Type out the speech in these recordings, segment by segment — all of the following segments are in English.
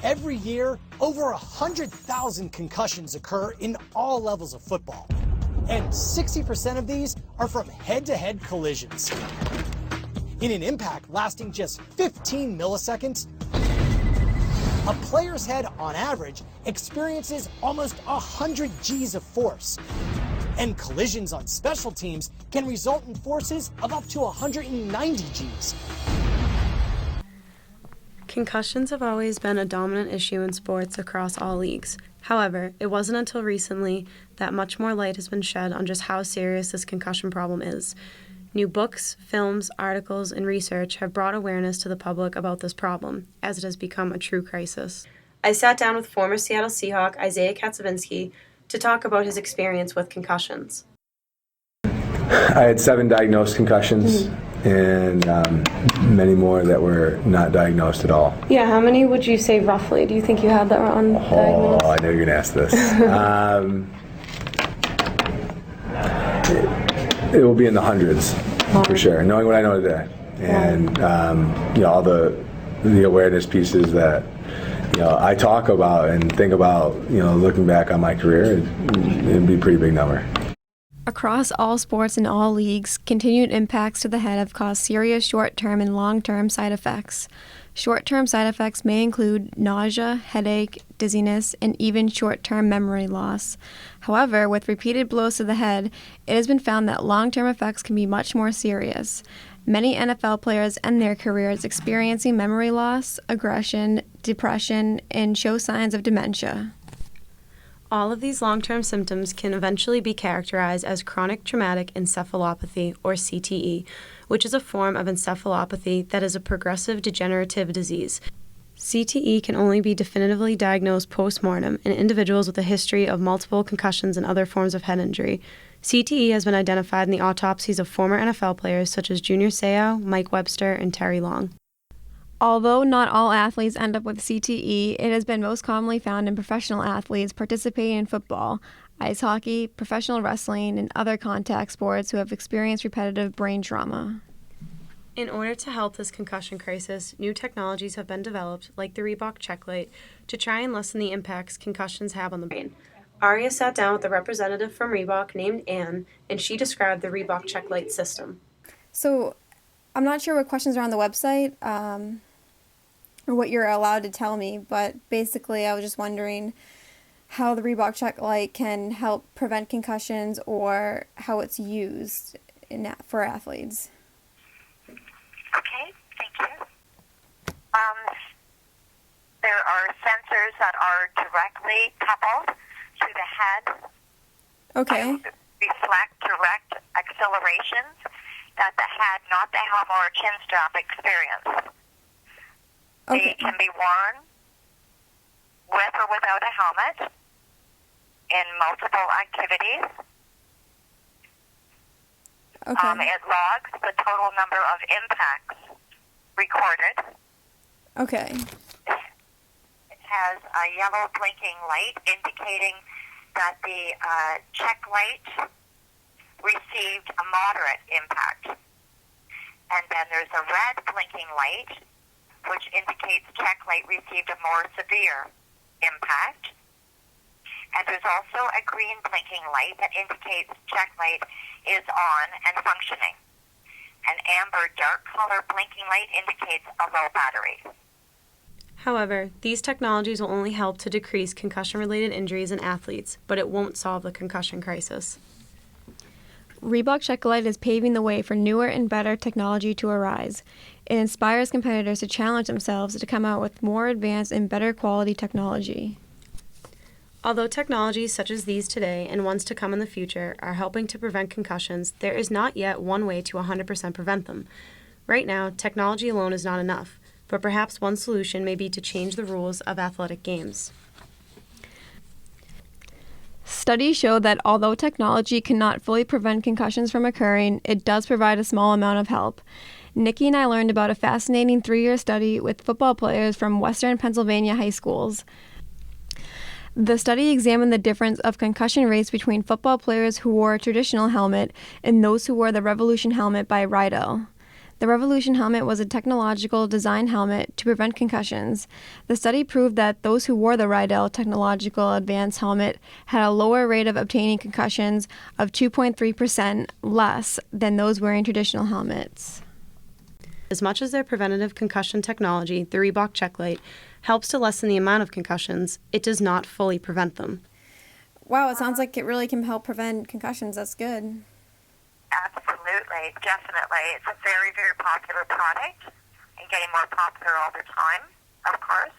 Every year, over 100,000 concussions occur in all levels of football. And 60% of these are from head-to-head collisions. In an impact lasting just 15 milliseconds, a player's head, on average, experiences almost 100 Gs of force. And collisions on special teams can result in forces of up to 190 Gs. Concussions have always been a dominant issue in sports across all leagues. However, it wasn't until recently that much more light has been shed on just how serious this concussion problem is. New books, films, articles, and research have brought awareness to the public about this problem, as it has become a true crisis. I sat down with former Seattle Seahawk Isaiah Katsavinsky to talk about his experience with concussions. I had 7 diagnosed concussions and many more that were not diagnosed at all. Yeah, how many would you say roughly? Do you think you had that undiagnosed? Oh, I know you're going to ask this. It will be in the hundreds, for sure, knowing what I know today. And, all the awareness pieces that, I talk about and think about, looking back on my career, it'd be a pretty big number. Across all sports and all leagues, continued impacts to the head have caused serious short-term and long-term side effects. Short-term side effects may include nausea, headache, dizziness, and even short-term memory loss. However, with repeated blows to the head, it has been found that long-term effects can be much more serious. Many NFL players end their careers experiencing memory loss, aggression, depression, and show signs of dementia. All of these long-term symptoms can eventually be characterized as chronic traumatic encephalopathy, or CTE, which is a form of encephalopathy that is a progressive degenerative disease. CTE can only be definitively diagnosed post-mortem in individuals with a history of multiple concussions and other forms of head injury. CTE has been identified in the autopsies of former NFL players such as Junior Seau, Mike Webster, and Terry Long. Although not all athletes end up with CTE, it has been most commonly found in professional athletes participating in football, ice hockey, professional wrestling, and other contact sports who have experienced repetitive brain trauma. In order to help this concussion crisis, new technologies have been developed, like the Reebok Check Light, to try and lessen the impacts concussions have on the brain. Aria sat down with a representative from Reebok named Anne, and she described the Reebok Check Light system. So, I'm not sure what questions are on the website, or what you're allowed to tell me, but basically I was just wondering how the Reebok Check Light can help prevent concussions or how it's used for athletes. Okay, thank you. There are sensors that are directly coupled to the head. Okay. Reflect direct accelerations that the head, not the helmet or chin strap, experience. Okay. They can be worn with or without a helmet in multiple activities. Okay. It logs the total number of impacts recorded. Okay. It has a yellow blinking light indicating that the check light received a moderate impact. And then there's a red blinking light which indicates check light received a more severe impact. And there's also a green blinking light that indicates check light is on and functioning. An amber dark color blinking light indicates a low battery. However, these technologies will only help to decrease concussion-related injuries in athletes, but it won't solve the concussion crisis. Reebok Check Light is paving the way for newer and better technology to arise. It inspires competitors to challenge themselves to come out with more advanced and better quality technology. Although technologies such as these today and ones to come in the future are helping to prevent concussions, there is not yet one way to 100% prevent them. Right now, technology alone is not enough, but perhaps one solution may be to change the rules of athletic games. Studies show that although technology cannot fully prevent concussions from occurring, it does provide a small amount of help. Nikki and I learned about a fascinating 3-year study with football players from Western Pennsylvania high schools. The study examined the difference of concussion rates between football players who wore a traditional helmet and those who wore the Revolution helmet by Rydell. The Revolution helmet was a technological design helmet to prevent concussions. The study proved that those who wore the Rydell Technological Advanced helmet had a lower rate of obtaining concussions of 2.3% less than those wearing traditional helmets. As much as their preventative concussion technology, the Reebok Checklight, helps to lessen the amount of concussions, it does not fully prevent them. Wow, it sounds like it really can help prevent concussions. That's good. Absolutely, definitely. It's a very, very popular product and getting more popular all the time, of course.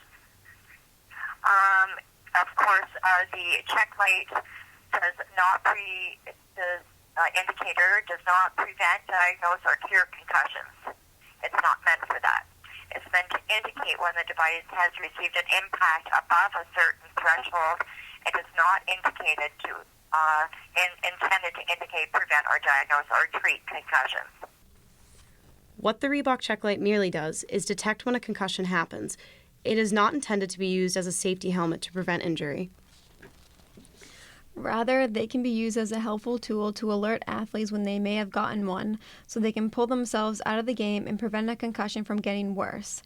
The check light indicator does not prevent, diagnose, or cure concussions. It's not meant for that. It's meant to indicate when the device has received an impact above a certain threshold. It is not intended to indicate, prevent, or diagnose or treat concussions. What the Reebok Checklight merely does is detect when a concussion happens. It is not intended to be used as a safety helmet to prevent injury. Rather, they can be used as a helpful tool to alert athletes when they may have gotten one, so they can pull themselves out of the game and prevent a concussion from getting worse.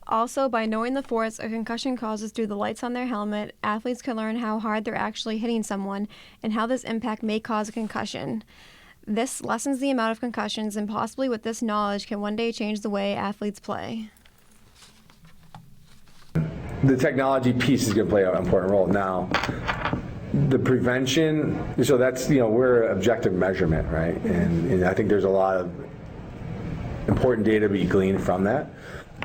Also, by knowing the force a concussion causes through the lights on their helmet, athletes can learn how hard they're actually hitting someone and how this impact may cause a concussion. This lessens the amount of concussions, and possibly with this knowledge can one day change the way athletes play. The technology piece is going to play an important role. Now, the prevention, so that's, we're objective measurement, right? And I think there's a lot of important data to be gleaned from that.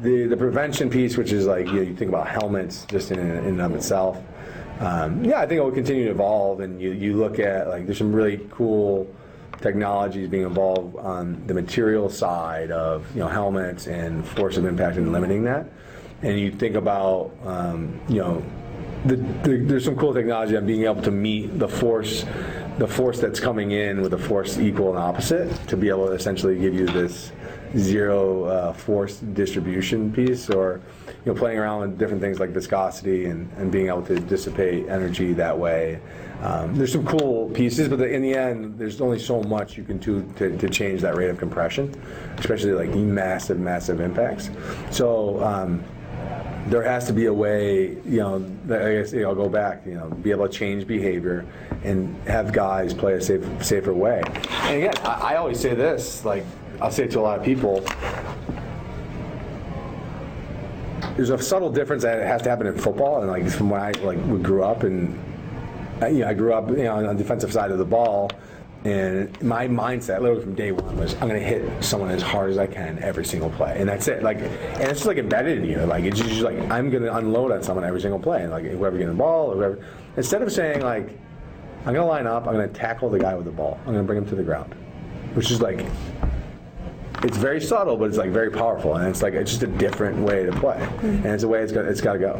The prevention piece, which is like, you think about helmets just in and of itself. I think it will continue to evolve, and you look at, like, there's some really cool technologies being involved on the material side of, helmets and force of impact and limiting that. And you think about, there's some cool technology on being able to meet the force that's coming in with a force equal and opposite, to be able to essentially give you this zero force distribution piece, or playing around with different things like viscosity and being able to dissipate energy that way. There's some cool pieces, but in the end, there's only so much you can do to change that rate of compression, especially like massive impacts. So there has to be a way, I guess I'll go back, be able to change behavior and have guys play a safer way. And again, I always say this, like, I'll say it to a lot of people, there's a subtle difference that has to happen in football, and like from when I we grew up, and I grew up on the defensive side of the ball, and my mindset literally from day one was, I'm going to hit someone as hard as I can every single play, and that's it. Like, and it's just like embedded in you. Like, it's just like, I'm going to unload on someone every single play, and like whoever getting the ball, or whoever. Instead of saying like, I'm going to line up, I'm going to tackle the guy with the ball, I'm going to bring him to the ground, which is like, it's very subtle, but it's like very powerful, and it's like, it's just a different way to play, and it's a way it's got to go.